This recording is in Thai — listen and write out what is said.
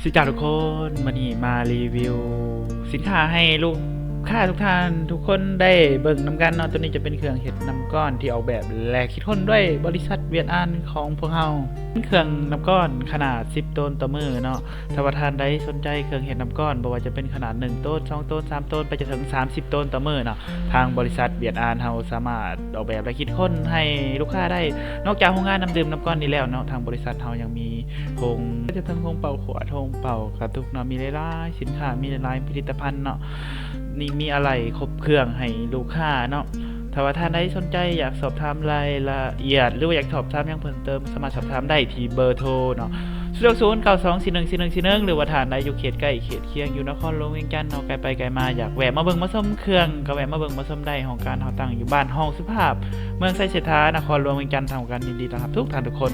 สิจ้าทุกคนวันนี้มารีวิวสินค้าให้ลูกค้าทุกท่านทุกคนได้เบิ่งนำกันเนาะตัวนี้จะเป็นเครื่องเห็ดน้ำก้อนที่ออกแบบและคิดค้นด้วยบริษัทเวียดนามของพวกเราเป็นเครื่องน้ำก้อนขนาด10ต้นต่อมือเนาะถ้าว่าท่านใดสนใจเครื่องเห็ดน้ำก้อนบ่ว่าจะเป็นขนาด1ต้น2ต้น3ต้นไปจนถึง30ต้นต่อมือเนาะทางบริษัทเวียดนามเราสามารถออกแบบและคิดค้นให้ลูกค้าได้นอกจากโรงงานน้ำดื่มน้ำก้อนนี้แล้วเนาะทางบริษัทเรายังมีโรงจะทั้งโรงเป่าขวดโรงเป่ากระตุกเนาะมีหลายๆสินค้ามีหลายๆผลิตภัณฑ์เนาะนี่มีอะไรครบเครื่องให้ลูกค้าเนาะถ้าว่าท่านใดสนใจอยากสอบถามรายละเอียดหรือว่าอยากสอบถามอย่างเพิ่มเติมสามารถสอบถามได้ที่เบอร์โทรเนาะ092414141หรือว่าท่านใดอยู่เขตใกล้เขตเคียงอยู่นครหลวงเวียงจันทน์เนาะไกลไปไกลมาอยากแวะมาเบิ่งมาชมเครื่องก็แวะมาเบิ่งมาชมได้ของการเฮาตั้งอยู่บ้านห้องสุภาพเมืองไซเสถานครหลวงเวียงจันทน์ทำการยินดีต้อนรับทุกท่านทุกคน